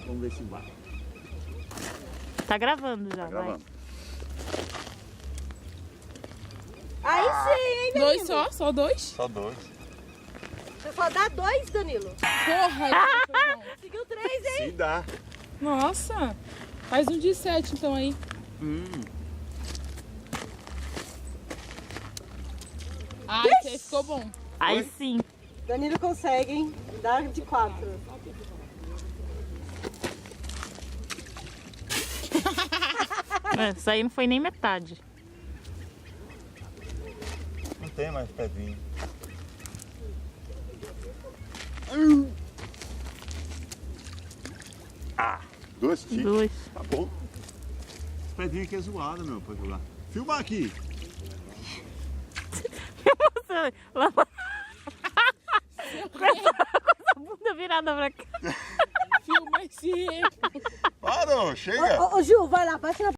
Vamos ver se vai. Tá gravando já, Tá gravando. Aí sim, hein, Danilo? Dois só? Só dois? Só 2. Você só dá 2, Danilo. Porra, esse foi bom. Conseguiu 3, hein? Se dá. Nossa, faz um de 7 então aí. Ah, esse aí ficou bom. Aí sim. Danilo consegue, hein? Dá de 4. Isso aí não foi nem metade. Não tem mais pedrinho. Ah, 2 tiques. 2. Tá bom. Esse pedrinho aqui é zoado, meu, pra jogar. Filma aqui. Lá com essa bunda virada pra cá. Filma esse. Parou, chega. Ô, Ju, vai lá, bate na